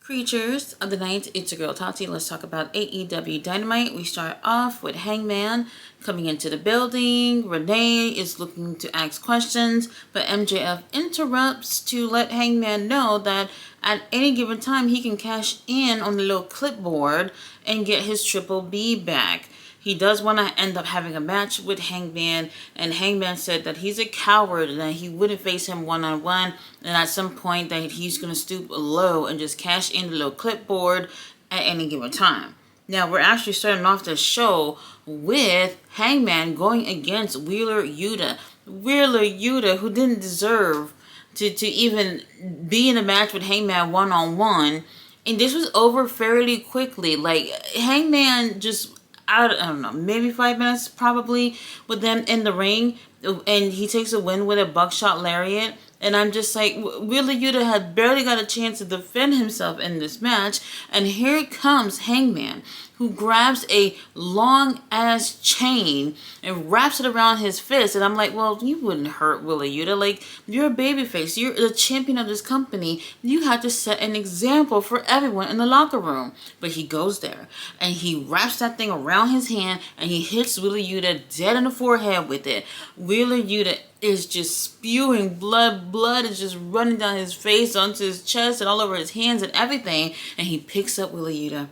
Creatures of the night, it's your girl Tati. Let's talk about AEW Dynamite. We start off with Hangman coming into the building. Renee is looking to ask questions, but MJF interrupts to let Hangman know that at any given time he can cash in on the little clipboard and get his Triple B back. He does want to end up having a match with Hangman, and Hangman said that he's a coward and that he wouldn't face him one-on-one, and at some point that he's going to stoop low and just cash in the little clipboard at any given time. Now, we're actually starting off the show with Hangman going against Wheeler Yuta. Wheeler Yuta, who didn't deserve to even be in a match with Hangman one-on-one, and this was over fairly quickly. Like, Hangman just... I don't know, maybe 5 minutes probably with them in the ring, and he takes a win with a buckshot lariat. And I'm just like, Wheeler Yuta had barely got a chance to defend himself in this match, and here comes Hangman, who grabs a long ass chain and wraps it around his fist. And I'm like, well, you wouldn't hurt Wheeler Yuta. Like, you're a babyface, you're the champion of this company, you have to set an example for everyone in the locker room. But he goes there and he wraps that thing around his hand and he hits Wheeler Yuta dead in the forehead with it. Wheeler Yuta is just spewing blood. Blood is just running down his face, onto his chest, and all over his hands and everything. And he picks up Wheeler Yuta.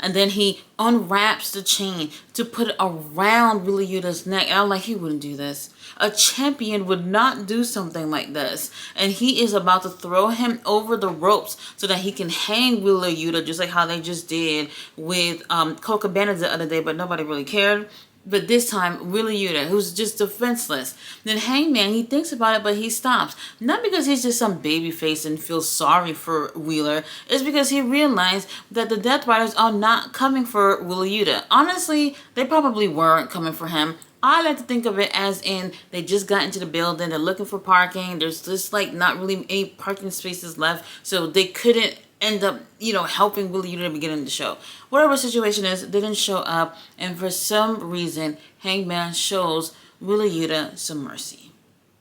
And then he unwraps the chain to put it around Wheeler Yuta's neck. And I'm like, he wouldn't do this. A champion would not do something like this. And he is about to throw him over the ropes so that he can hang Wheeler Yuta, just like how they just did with Colt Cabana the other day, but nobody really cared. But this time, Wheeler Yuta, who's just defenseless. Then Hangman, he thinks about it, but he stops. Not because he's just some babyface and feels sorry for Wheeler. It's because he realized that the Death Riders are not coming for Wheeler Yuta. Honestly, they probably weren't coming for him. I like to think of it as in they just got into the building, they're looking for parking, there's just like not really any parking spaces left, so they couldn't end up, helping Wheeler Yuta to begin the show. Whatever the situation is, they didn't show up, and for some reason, Hangman shows Wheeler Yuta some mercy.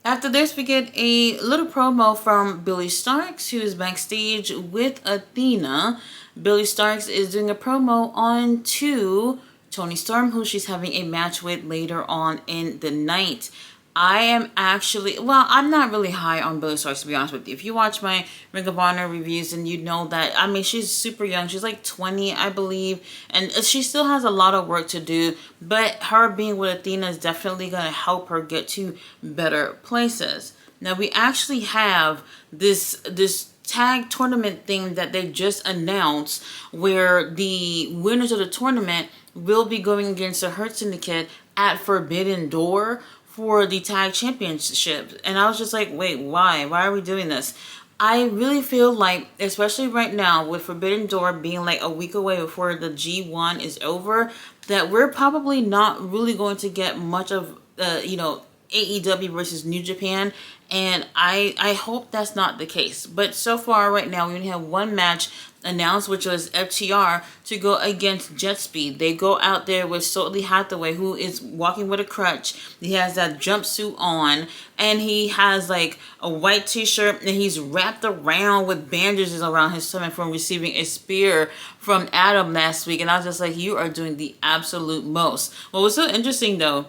After this, we get a little promo from Billy Starks, who is backstage with Athena. Billy Starks is doing a promo on to Toni Storm, who she's having a match with later on in the night. I am actually, I'm not really high on Billy Starks, to be honest with you. If you watch my Ring of Honor reviews, and you know that, she's super young. She's like 20, I believe, and she still has a lot of work to do, but her being with Athena is definitely going to help her get to better places. Now, we actually have this tag tournament thing that they just announced, where the winners of the tournament will be going against the Hurt Syndicate at Forbidden Door for the tag championship. And I was just like, wait, why are we doing this? I really feel like, especially right now with Forbidden Door being like a week away before the G1 is over, that we're probably not really going to get much of AEW versus New Japan, and I hope that's not the case. But so far right now we only have one match announced, which was FTR to go against Jet Speed. They go out there with Sotley Hathaway, who is walking with a crutch. He has that jumpsuit on, and he has like a white t-shirt, and he's wrapped around with bandages around his stomach from receiving a spear from Adam last week. And I was just like, you are doing the absolute most. What was so interesting though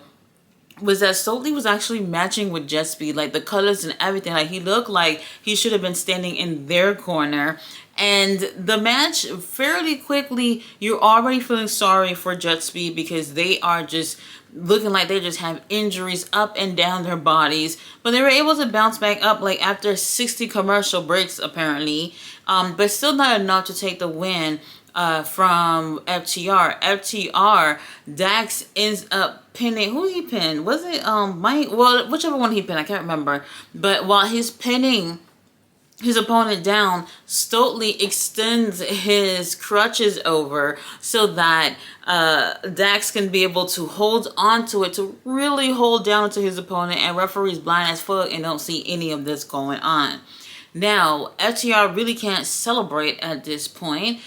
was that Sotley was actually matching with Jet Speed, like the colors and everything. Like, he looked like he should have been standing in their corner. And the match, fairly quickly, you're already feeling sorry for Jet Speed because they are just looking like they just have injuries up and down their bodies. But they were able to bounce back up like after 60 commercial breaks, apparently. But still not enough to take the win from FTR. Dax ends up pinning, who he pinned? Was it Mike? Well, whichever one he pinned, I can't remember. But while he's pinning his opponent down, Sotley extends his crutches over so that Dax can be able to hold onto it, to really hold down to his opponent, and referee's blind as fuck and don't see any of this going on. Now, FTR really can't celebrate at this point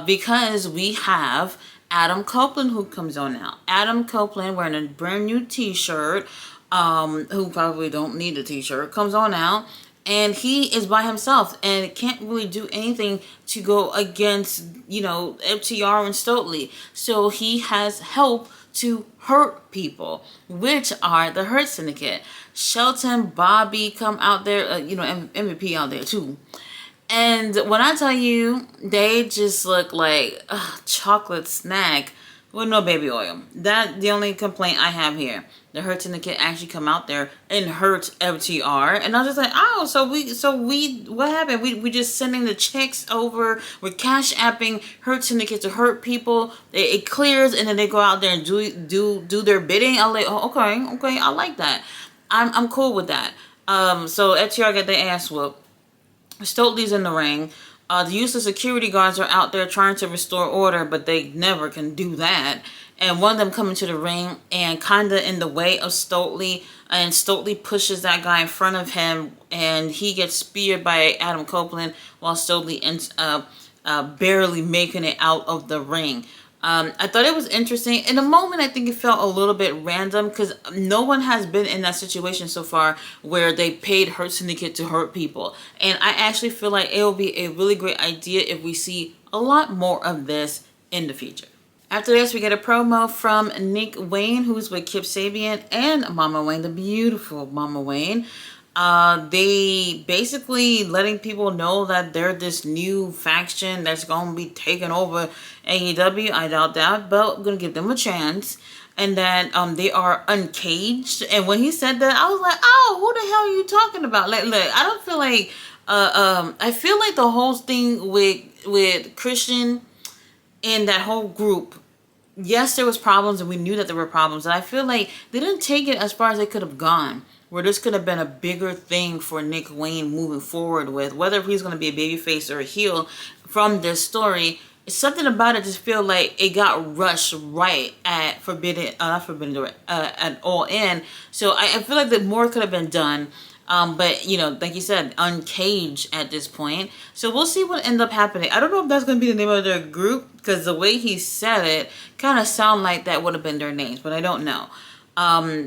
because we have Adam Copeland who comes on now. Adam Copeland wearing a brand new t-shirt, who probably don't need a t-shirt, comes on out. and he is by himself and can't really do anything to go against, FTR and Stokely. So he has help to hurt people, which are the Hurt Syndicate. Shelton, Bobby come out there, MVP out there too. And when I tell you, they just look like a chocolate snack with no baby oil. That's the only complaint I have here. The Hurt Syndicate actually come out there and hurt FTR, and I was just like, oh, so we, what happened? We just sending the checks over. We're cash apping Hurt Syndicate to hurt people. It clears, and then they go out there and do their bidding. I'm like, oh, okay, I like that. I'm cool with that. So FTR got their ass whooped. Stokely's in the ring. The useless security guards are out there trying to restore order, but they never can do that. And one of them come into the ring and kind of in the way of Stokely, and Stokely pushes that guy in front of him, and he gets speared by Adam Copeland while Stokely ends up barely making it out of the ring. I thought it was interesting. In the moment, I think it felt a little bit random because no one has been in that situation so far where they paid Hurt Syndicate to hurt people. And I actually feel like it will be a really great idea if we see a lot more of this in the future. After this, we get a promo from Nick Wayne, who's with Kip Sabian and Mama Wayne, the beautiful Mama Wayne. They basically letting people know that they're this new faction that's going to be taking over AEW. I doubt that, but I'm going to give them a chance. And that they are uncaged. And when he said that, I was like, oh, who the hell are you talking about? Like, look, I don't feel like, I feel like the whole thing with Christian and that whole group, yes, there was problems and we knew that there were problems. And I feel like they didn't take it as far as they could have gone, where this could have been a bigger thing for Nick Wayne moving forward with, whether he's going to be a babyface or a heel from this story. It's something about it just feel like it got rushed right at at All In. So I feel like that more could have been done. But, like you said, uncaged at this point. So we'll see what ends up happening. I don't know if that's going to be the name of their group, because the way he said it kind of sound like that would have been their names, but I don't know.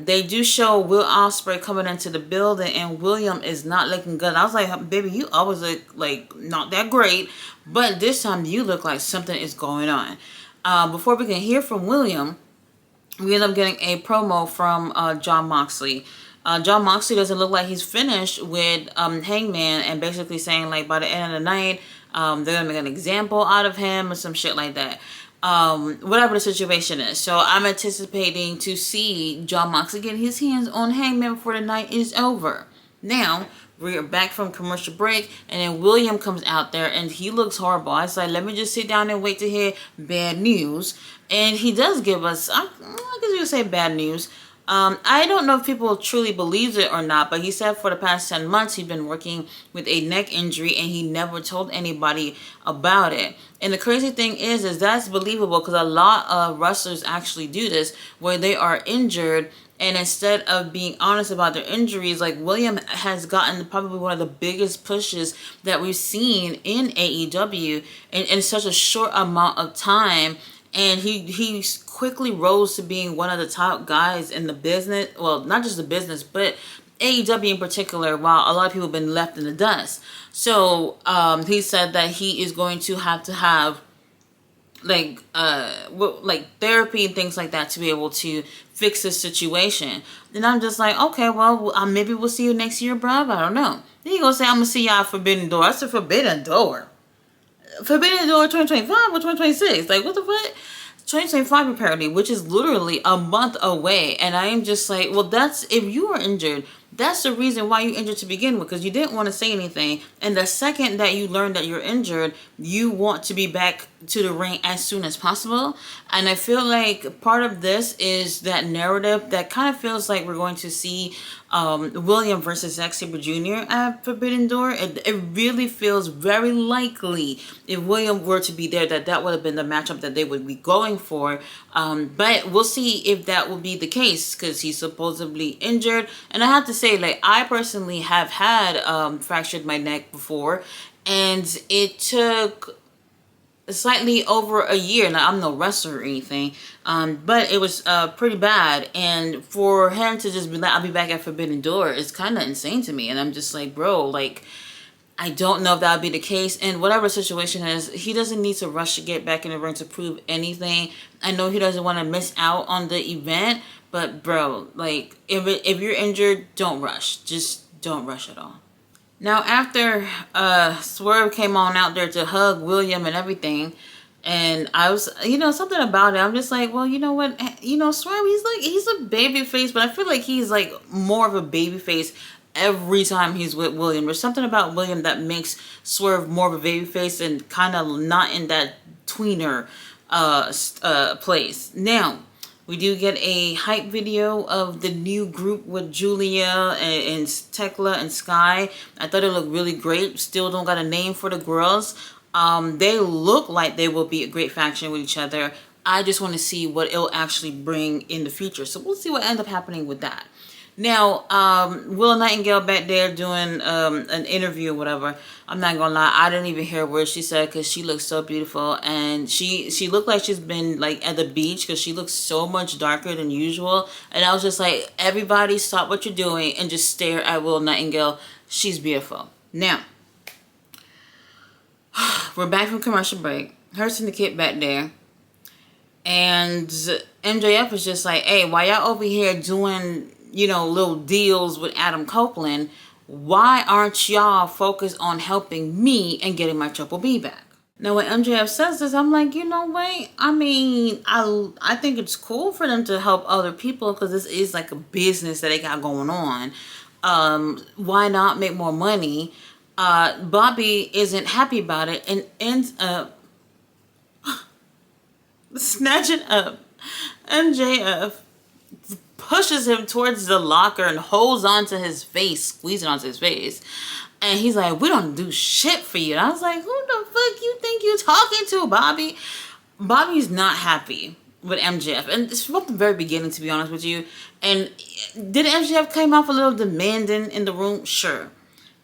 They do show Will Ospreay coming into the building, and William is not looking good. I was like, baby, you always look like not that great, but this time you look like something is going on. Before we can hear from William, we end up getting a promo from Jon Moxley. Jon Moxley doesn't look like he's finished with Hangman, and basically saying like by the end of the night, they're gonna make an example out of him or some shit like that. Whatever the situation is. So I'm anticipating to see Jon Moxley get his hands on Hangman before the night is over. Now, we're back from commercial break, and then William comes out there, and he looks horrible. I was like, let me just sit down and wait to hear bad news. And he does give us, I guess you could say bad news. I don't know if people truly believe it or not, but he said for the past 10 months he's been working with a neck injury and he never told anybody about it. And the crazy thing is that's believable, because a lot of wrestlers actually do this, where they are injured, and instead of being honest about their injuries, like William has gotten probably one of the biggest pushes that we've seen in AEW in such a short amount of time. And he quickly rose to being one of the top guys in the business. Well, not just the business, but AEW in particular, while a lot of people have been left in the dust. So he said that he is going to have like therapy and things like that to be able to fix this situation. Then I'm just like, okay, well, maybe we'll see you next year, bruv. I don't know. Then he gonna say, I'm gonna see y'all at Forbidden Door. I said, Forbidden Door? Forbidden Door 2025 or 2026? Like, what the fuck? 2025 apparently, which is literally a month away. And I am just like, well, that's, if you are injured, that's the reason why you injured to begin with, because you didn't want to say anything. And the second that you learn that you're injured, you want to be back to the ring as soon as possible. And I feel like part of this is that narrative that kind of feels like we're going to see William versus Zack Sabre Jr. at Forbidden Door. It really feels very likely, if William were to be there, that would have been the matchup that they would be going for. But we'll see if that will be the case, because he's supposedly injured. And I have to say, like, I personally have had fractured my neck before, and it took slightly over a year. Now, I'm no wrestler or anything, but it was pretty bad. And for him to just be like, I'll be back at Forbidden Door, is kind of insane to me. And I'm just like, bro, like, I don't know if that would be the case. And whatever situation is, he doesn't need to rush to get back in the ring to prove anything. I know he doesn't want to miss out on the event, but bro, like, if you're injured, don't rush. Just don't rush at all. Now, after Swerve came on out there to hug William and everything, and I was, something about it, I'm just like, well, you know what? Swerve, he's a baby face, but I feel like he's like more of a baby face every time he's with William. There's something about William that makes Swerve more of a baby face and kind of not in that tweener place. Now, we do get a hype video of the new group with Julia and Tekla and Sky. I thought it looked really great. Still don't got a name for the girls. They look like they will be a great faction with each other. I just want to see what it'll actually bring in the future. So we'll see what ends up happening with that. Now, Willow Nightingale back there doing an interview or whatever. I'm not gonna lie, I didn't even hear a word she said because she looks so beautiful, and she looked like she's been like at the beach because she looks so much darker than usual. And I was just like, everybody stop what you're doing and just stare at Willow Nightingale. She's beautiful. Now, we're back from commercial break. Her syndicate back there. And MJF is just like, hey, why y'all over here doing little deals with Adam Copeland? Why aren't y'all focused on helping me and getting my Triple B back? Now, when MJF says this, I'm like, you know what? I mean, I think it's cool for them to help other people because this is like a business that they got going on. Why not make more money? Bobby isn't happy about it and ends up snatching up MJF, pushes him towards the locker and holds onto his face, squeezing onto his face. And he's like, we don't do shit for you. And I was like, who the fuck you think you talking to, Bobby? Bobby's not happy with MJF. And it's from the very beginning, to be honest with you. And did MJF come off a little demanding in the room? Sure.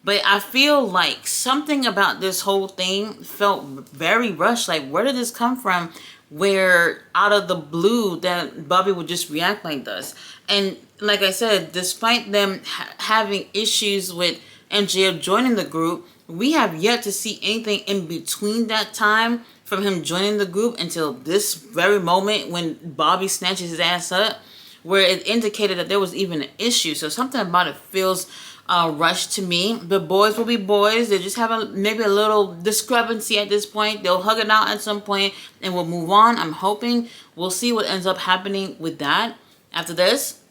But I feel like something about this whole thing felt very rushed. Like, where did this come from? Where out of the blue that Bobby would just react like this. And like I said, despite them having issues with MJF joining the group, we have yet to see anything in between that time from him joining the group until this very moment when Bobby snatches his ass up, where it indicated that there was even an issue. So something about it feels rushed to me. The boys will be boys. They just have maybe a little discrepancy at this point. They'll hug it out at some point and we'll move on. I'm hoping. We'll see what ends up happening with that. After this,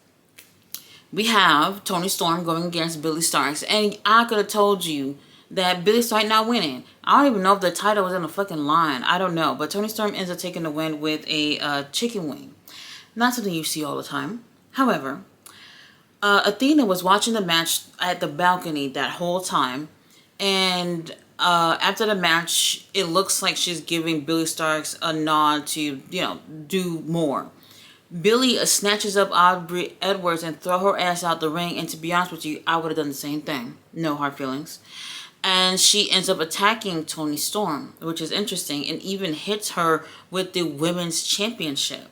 we have Tony Storm going against Billy Starks. And I could have told you that Billy Stark not winning. I don't even know if the title was in the fucking line. I don't know. But Tony Storm ends up taking the win with a chicken wing. Not something you see all the time. However, Athena was watching the match at the balcony that whole time. And after the match, it looks like she's giving Billy Starks a nod to, do more. Billy snatches up Aubrey Edwards and throw her ass out the ring. And to be honest with you, I would have done the same thing. No hard feelings. And she ends up attacking Toni Storm, which is interesting, and even hits her with the Women's Championship.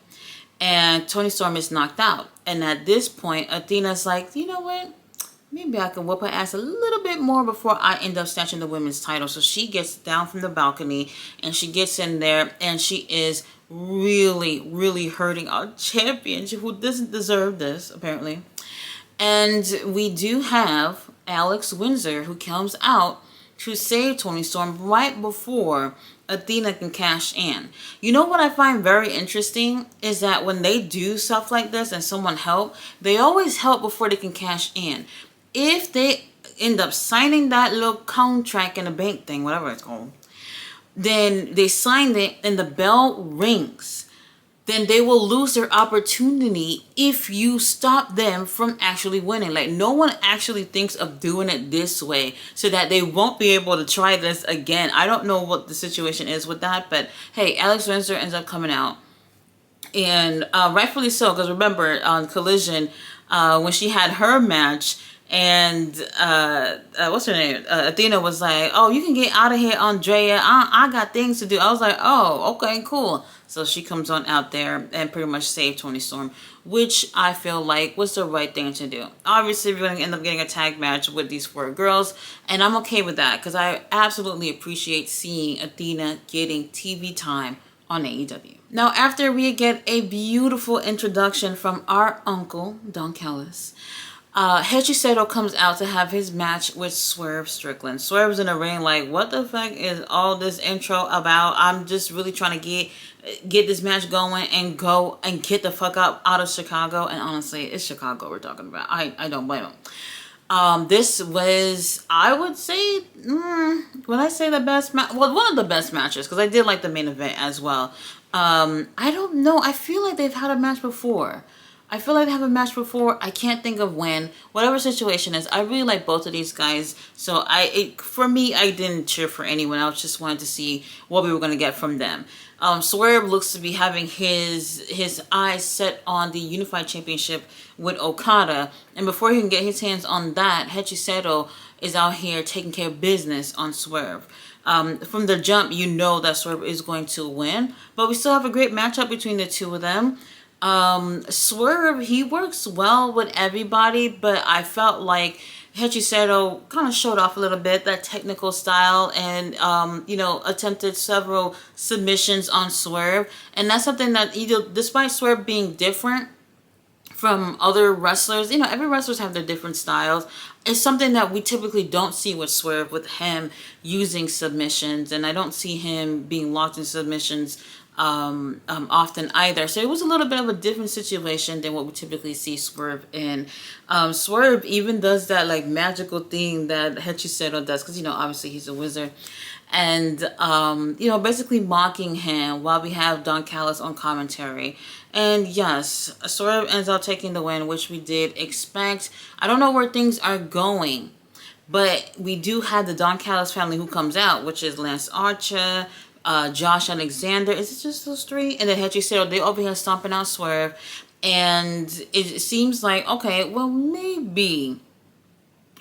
And Toni Storm is knocked out. And at this point, Athena's like, you know what? Maybe I can whoop her ass a little bit more before I end up snatching the women's title. So she gets down from the balcony and she gets in there and she is really, really hurting our champion who doesn't deserve this, apparently. And we do have Alex Windsor who comes out to save Toni Storm right before Athena can cash in. You know what I find very interesting is that when they do stuff like this and someone help, they always help before they can cash in. If they end up signing that little contract in the bank thing, whatever it's called, then they signed it and the bell rings, then they will lose their opportunity if you stop them from actually winning. Like, no one actually thinks of doing it this way so that they won't be able to try this again. I don't know what the situation is with that, but hey, Alex Windsor ends up coming out. And rightfully so, because remember, on Collision, when she had her match, And what's her name? Athena was like, "Oh, you can get out of here, Andrea. I got things to do." I was like, "Oh, okay, cool." So she comes on out there and pretty much saved Toni Storm, which I feel like was the right thing to do. Obviously, we're going to end up getting a tag match with these 4 girls, and I'm okay with that because I absolutely appreciate seeing Athena getting TV time on AEW. Now, after we get a beautiful introduction from our uncle, Don Callis, Hechi Sato comes out to have his match with Swerve Strickland. Swerve's in the ring like, what the fuck is all this intro about? I'm just really trying to get this match going and go and get the fuck out of Chicago. And honestly, it's Chicago we're talking about. I don't blame him. This was, I would say, when I say the best match, well, one of the best matches, because I did like the main event as well. I don't know. I feel like they've had a match before. I can't think of when. Whatever situation is, I really like both of these guys. So for me, I didn't cheer for anyone. I just wanted to see what we were going to get from them. Swerve looks to be having his eyes set on the Unified Championship with Okada. And before he can get his hands on that, Hechi Sato is out here taking care of business on Swerve. From the jump, you know that Swerve is going to win. But we still have a great matchup between the two of them. Swerve, he works well with everybody, but I felt like Hechi Sato kind of showed off a little bit that technical style and, attempted several submissions on Swerve. And that's something that, despite Swerve being different from other wrestlers, every wrestlers have their different styles. It's something that we typically don't see with Swerve, with him using submissions, and I don't see him being locked in submissions often either. So it was a little bit of a different situation than what we typically see Swerve in. Swerve even does that like magical thing that Hechi Sato does, because obviously he's a wizard, and basically mocking him while we have Don Callis on commentary. And yes, Swerve ends up taking the win, which we did expect. I don't know where things are going, but we do have the Don Callis family who comes out, which is Lance Archer, Josh Alexander. Is it just those 3? And then Hechi Sato, they over here stomping out Swerve. And it seems like, okay, well, maybe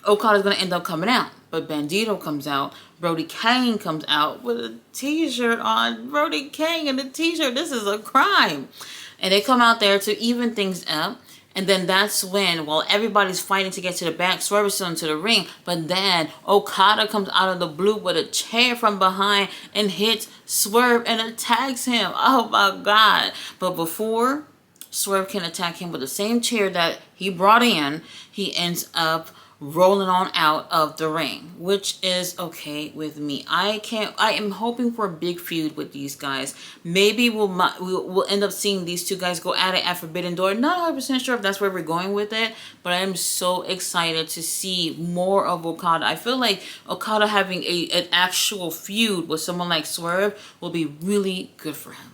Okada's going to end up coming out. But Bandito comes out. Brody Kane comes out with a t-shirt on. Brody Kane and a t-shirt. This is a crime. And they come out there to even things up. And then that's when, while everybody's fighting to get to the back, Swerve is still into the ring. But then Okada comes out of the blue with a chair from behind and hits Swerve and attacks him. Oh my God. But before Swerve can attack him with the same chair that he brought in, he ends up rolling on out of the ring, which is okay with me. I am hoping for a big feud with these guys. Maybe we'll end up seeing these 2 guys go at it at Forbidden Door. Not 100% sure if that's where we're going with it, but I am so excited to see more of Okada. I feel like Okada having an actual feud with someone like Swerve will be really good for him.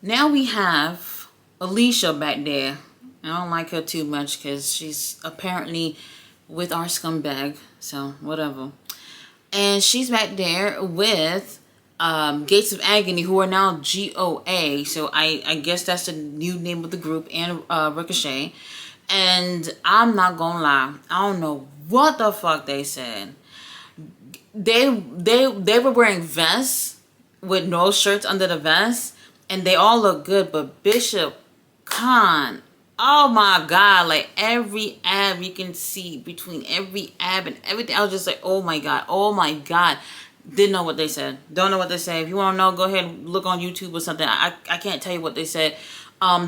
Now we have Alicia back there. I don't like her too much because she's apparently with our scumbag, so whatever. And she's back there with Gates of Agony, who are now GOA. So I guess that's the new name of the group, and Ricochet. And I'm not gonna lie, I don't know what the fuck they said. They were wearing vests with no shirts under the vest, and they all look good, but Bishop Khan, oh my God, like every ab you can see, between every ab and everything, I was just like, oh my God. Didn't know what they said. Don't know what they said. If you want to know, go ahead and look on YouTube or something. I can't tell you what they said.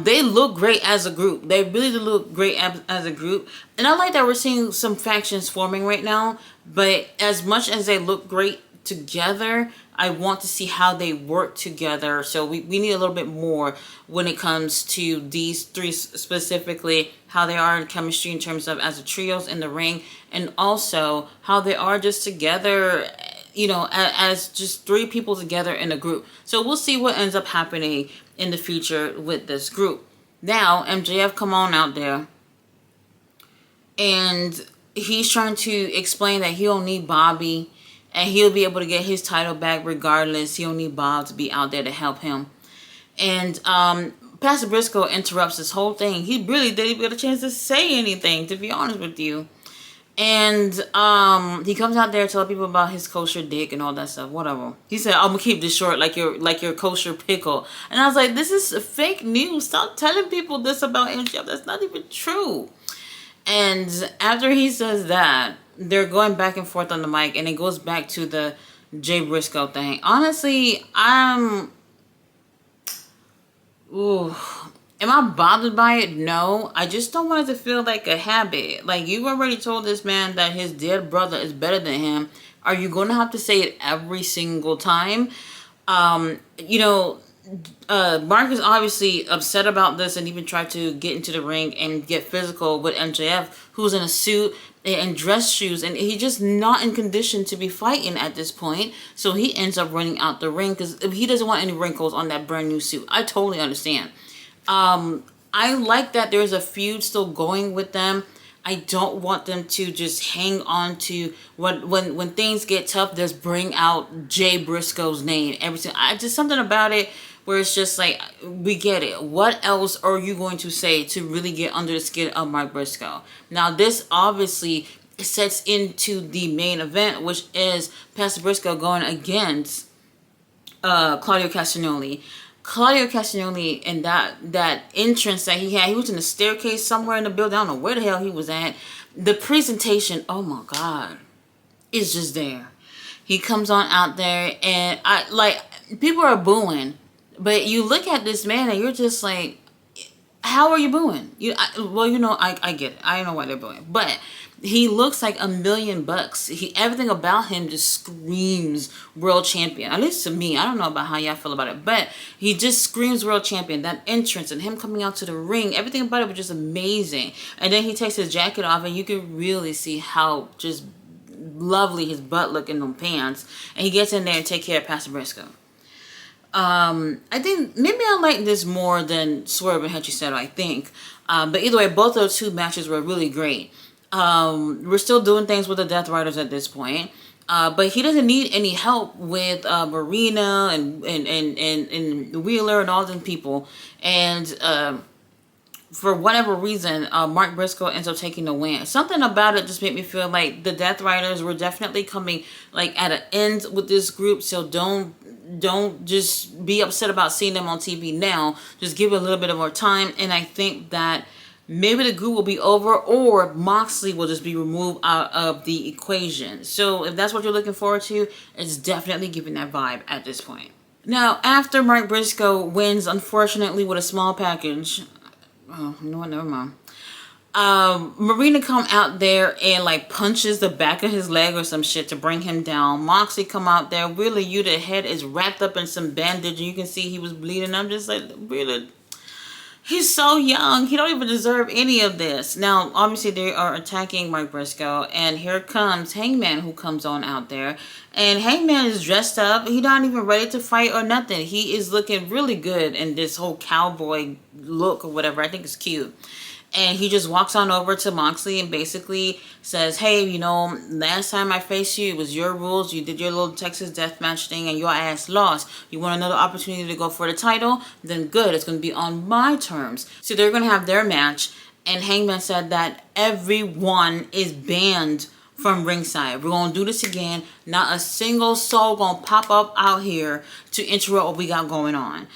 They look great as a group. They really do look great as a group. And I like that we're seeing some factions forming right now. But as much as they look great together, I want to see how they work together. So we need a little bit more when it comes to these 3 specifically, how they are in chemistry in terms of as a trios in the ring, and also how they are just together, as just 3 people together in a group. So we'll see what ends up happening in the future with this group. Now, MJF come on out there, and he's trying to explain that he don't need Bobby, and he'll be able to get his title back regardless. He don't need Bob to be out there to help him. And Pastor Briscoe interrupts this whole thing. He really didn't get a chance to say anything, to be honest with you. And he comes out there telling people about his kosher dick and all that stuff. Whatever. He said, "I'm gonna keep this short, like your kosher pickle." And I was like, "This is fake news. Stop telling people this about MJF. That's not even true." And after he says that, they're going back and forth on the mic, and it goes back to the Jay Briscoe thing. Honestly, ooh. Am I bothered by it? No. I just don't want it to feel like a habit. Like, you've already told this man that his dead brother is better than him. Are you going to have to say it every single time? You know, Mark is obviously upset about this and even tried to get into the ring and get physical with MJF, who's in a suit and dress shoes, and he's just not in condition to be fighting at this point. So he ends up running out the ring because he doesn't want any wrinkles on that brand new suit. I totally understand. I like that there's a feud still going with them. I don't want them to just hang on to when things get tough, just bring out Jay Briscoe's name. Everything. Just something about it where it's just like, we get it. What else are you going to say to really get under the skin of Mark Briscoe? Now, this obviously sets into the main event, which is Pastor Briscoe going against Claudio Castagnoli. Claudio Castagnoli and that entrance that he had, he was in a staircase somewhere in the building. I don't know where the hell he was at. The presentation, oh my God, is just there. He comes on out there and people are booing, but you look at this man and you're just like, how are you booing? I get it. I know why they're booing, but he looks like $1,000,000. Everything about him just screams world champion. At least to me. I don't know about how y'all feel about it, but he just screams world champion. That entrance and him coming out to the ring, everything about it was just amazing. And then he takes his jacket off, and you can really see how just lovely his butt look in them pants. And he gets in there and take care of Pastor Briscoe. I think maybe I like this more than Swerve and Hechisato, I think. But either way, both of those two matches were really great. We're still doing things with the Death Riders at this point. But he doesn't need any help with Marina and Wheeler and all them people. And for whatever reason, Mark Briscoe ends up taking the win. Something about it just made me feel like the Death Riders were definitely coming like at an end with this group. So don't just be upset about seeing them on TV now. Just give it a little bit of more time. And I think that maybe the group will be over, or Moxley will just be removed out of the equation. So if that's what you're looking forward to, it's definitely giving that vibe at this point. Now, after Mark Briscoe wins, unfortunately, with a small package. Oh, no, never mind. Marina come out there and like punches the back of his leg or some shit to bring him down. Moxley come out there. Really, the head is wrapped up in some bandage, and you can see he was bleeding. I'm just like, really? He's so young. He don't even deserve any of this. Now, obviously, they are attacking Mark Briscoe. And here comes Hangman, who comes on out there. And Hangman is dressed up. He's not even ready to fight or nothing. He is looking really good in this whole cowboy look or whatever. I think it's cute. And he just walks on over to Moxley and basically says, hey, last time I faced you, it was your rules. You did your little Texas deathmatch thing and your ass lost. You want another opportunity to go for the title? Then good. It's going to be on my terms. So they're going to have their match. And Hangman said that everyone is banned from ringside. We're going to do this again. Not a single soul going to pop up out here to interrupt what we got going on.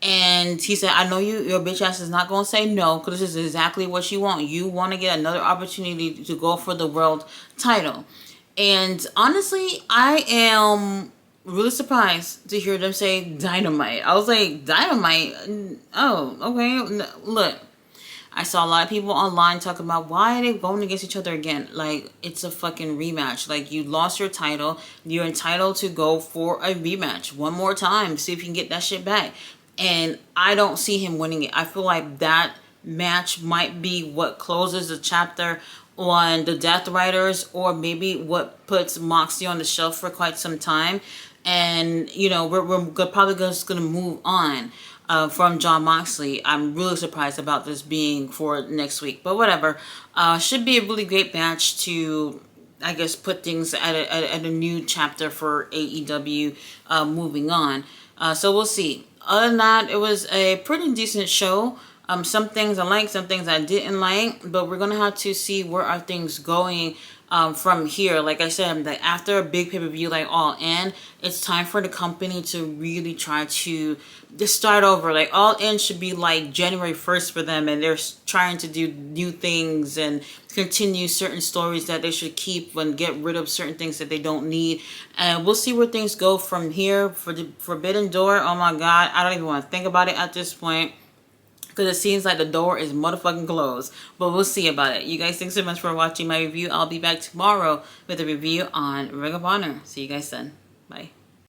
And he said, I know your bitch ass is not going to say no, because this is exactly what you want. You want to get another opportunity to go for the world title. And honestly, I am really surprised to hear them say Dynamite. I was like, Dynamite? Oh, okay. Look, I saw a lot of people online talking about why are they going against each other again. Like, it's a fucking rematch. Like, you lost your title. You're entitled to go for a rematch one more time. See if you can get that shit back. And I don't see him winning it. I feel like that match might be what closes the chapter on the Death Riders, or maybe what puts Moxley on the shelf for quite some time. And, we're probably just going to move on from Jon Moxley. I'm really surprised about this being for next week. But whatever. Should be a really great match to, I guess, put things at a new chapter for AEW moving on. So we'll see. Other than that, it was a pretty decent show. Some things I liked, some things I didn't like, but we're going to have to see where are things going from here. Like I said, like after a big pay-per-view like All In, it's time for the company to really try to just start over. Like All In should be like January 1st for them, and they're trying to do new things and continue certain stories that they should keep and get rid of certain things that they don't need. And we'll see where things go from here. For the Forbidden Door, oh my god, I don't even want to think about it at this point, because it seems like the door is motherfucking closed. But we'll see about it. You guys, thanks so much for watching my review. I'll be back tomorrow with a review on Ring of Honor. See you guys then. Bye.